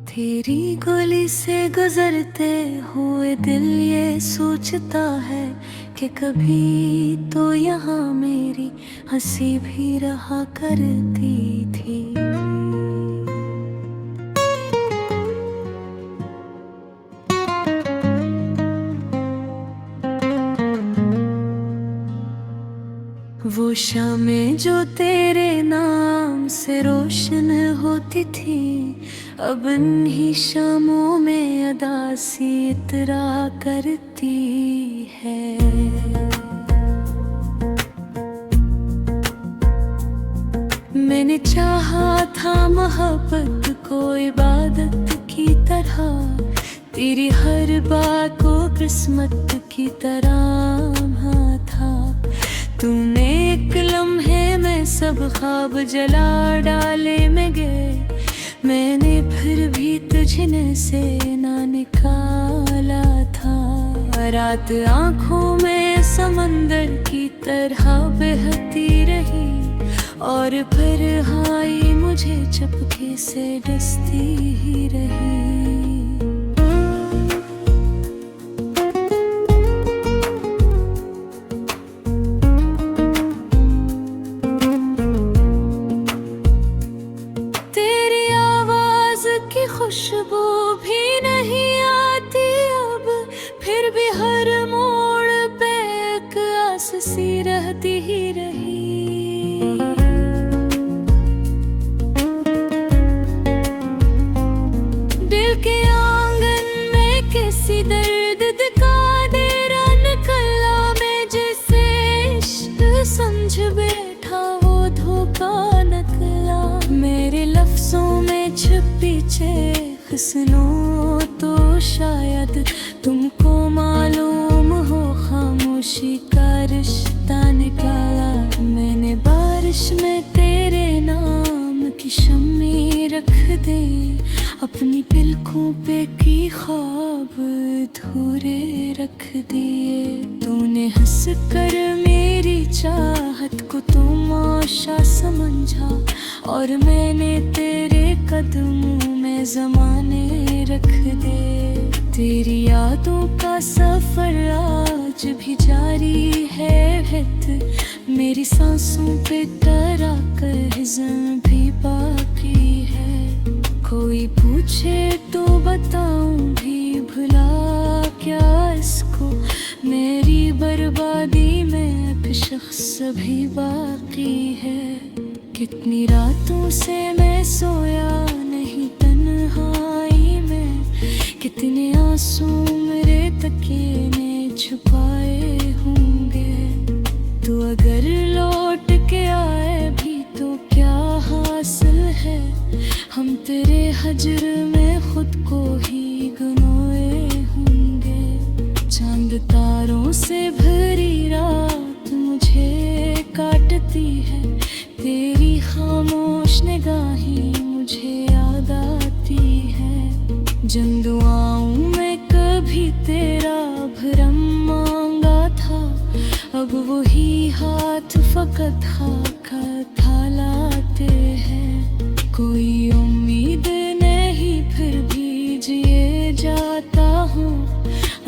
तेरी गली से गुजरते हुए दिल ये सोचता है कि कभी तो यहाँ मेरी हंसी भी रहा करती थी। वो शामें जो तेरे नाम से रोशन होती थी, अब इन्हीं शामों में अदासी इतरा करती है। मैंने चाहा था मोहब्बत को इबादत की तरह, तेरी हर बात को किस्मत की तरह था। तूने एक लम्हे में सब ख्वाब जला डाले में गए, मैंने फिर भी तुझने से ना निकाला था। रात आँखों में समंदर की तरह बहती रही, और फिर हाय मुझे चपके से डसती ही रही। खुशबू भी नहीं आती अब, फिर भी हर मोड़ पे एक आस सी रहती ही रही। दिल के आंगन में किसी दर्द दिखा दे रहा निकला, मैं जिसे इश्क समझ बैठा वो धोखा निकला। मेरे लफ्जों में छुपी सुनो तो शायद तुमको मालूम हो, खामोशी का रिश्ता निकाला मैंने। बारिश में तेरे नाम की शम्मी रख दे, अपनी पलकों पे की ख्वाब अधूरे रख दिए। तूने हंस कर मेरी चाहत को तमाशा समझा, और मैंने तेरे कदमों में ज़माने रख दे। तेरी यादों का सफर आज भी जारी है हित, मेरी सांसों पे तेरा कहज़न भी बाकी है। कोई पूछे तो बताऊं भी भुला क्या इसको, मेरी बर्बादी में अब शख्स भी बाकी है। कितनी रातों से मैं सोया नहीं तन्हाई में, कितने आंसू मेरे तकिए ने छुपाए होंगे। तू अगर लौट के आए भी तो क्या हासिल है, हम तेरे हजर में खुद को ही गुनोए होंगे। चांद तारों से भरी रात मुझे काटती है, तेरी खामोश निगाहें मुझे याद आती है। जिन दुआओं में कभी तेरा भरम मांगा था, अब वही हाथ फकत खाका थालाते हैं। कोई उम्मीद नहीं फिर भी जिए जाता हूँ,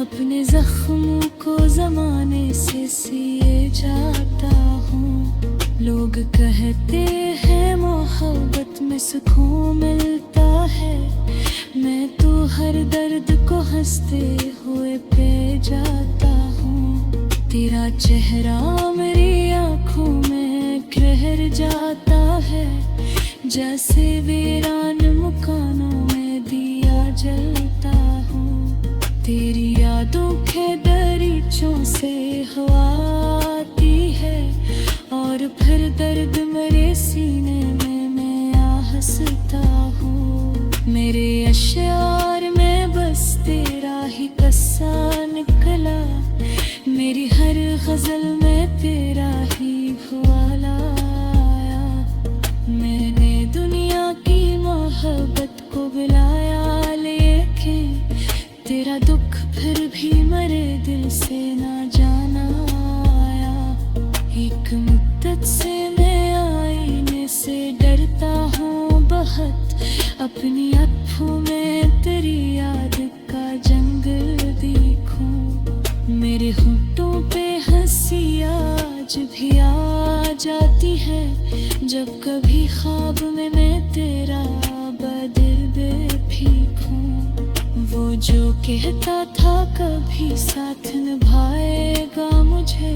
अपने जख्मों को ज़माने से सिए जाता हूँ। लोग कहते हैं मोहब्बत में सुकून मिलता है, मैं तो हर दर्द को हंसते हुए पे जाता हूँ। तेरा चेहरा मेरी आँखों में ठहर जाता है, जैसे वीरान मकानों में दिया जलता हूँ। तेरी यादों के दरीचों से हवा आती है, और फिर दर्द मेरे सीने में मैं हंसता हूँ। मेरे अश्यार में बस तेरा ही कस्सा निकला, मेरी हर गजल में तेरा ही भवाला आया। मैंने दुनिया की मोहब्बत को बुलाया, लेकिन तेरा दुख फिर भी मर से मैं आईने से डरता हूँ बहुत, अपनी आँखों में तेरी याद का जंगल देखूं। मेरे होठों पे हंसी आज भी आ जाती है, जब कभी ख्वाब में मैं तेरा बदल फीकूं। वो जो कहता था कभी साथ निभाएगा मुझे,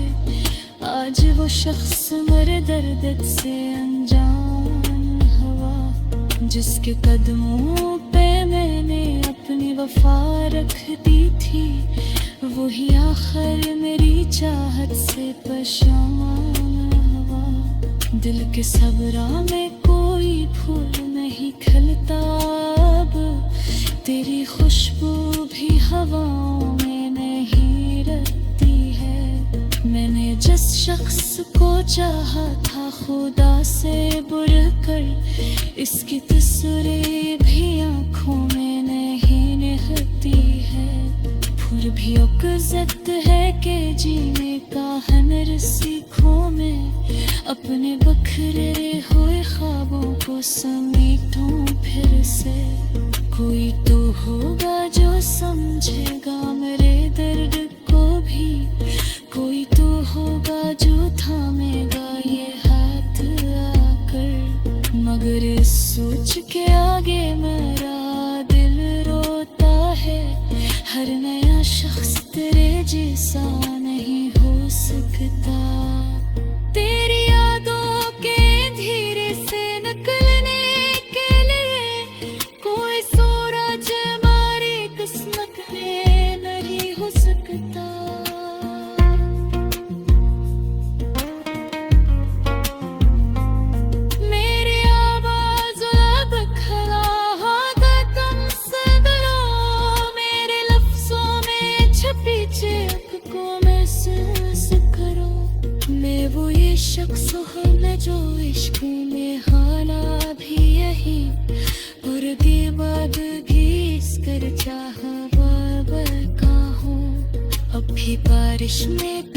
आज वो शख्स मेरे दर्द से अनजान हुआ। जिसके कदमों पे मैंने अपनी वफा रख दी थी, वही आखिर मेरी चाहत से परेशान हुआ। दिल के सबरा में कोई फूल नहीं खिलता अब, तेरी खुशबू भी हवाओं में नहीं रहती है। मैंने जिस शख्स को चाहा था खुदा से बढ़कर, इसकी तस्वीर भी आँखों में नहीं निकलती है। फिर भी औक़्त है कि जीने का हुनर सीखूं मैं, अपने बखरे हुए ख्वाबों को समेटूं फिर से। कोई तो होगा जो समझेगा मेरे दर्द को भी, कोई तो होगा जो थामेगा ये हाथ आकर। मगर इस सोच के आगे मेरा दिल रोता है, हर नया शख्स तेरे जैसा नहीं हो सकता। तेरी यादों के धीरे से निकलने के लिए कोई सूरज हमारी किस्मत में नहीं हो सकता। मेरी आवाज़ अब खड़ा होगा तुमसे डरो, मेरे लफ्ज़ों में छुपी चहक को महसूस करो। मैं वो ये शख्स हूँ मैं जो इश्क में हाना भी यही, और के बाद भी इस कर चाहा बाबर का हूँ। अब भी बारिश में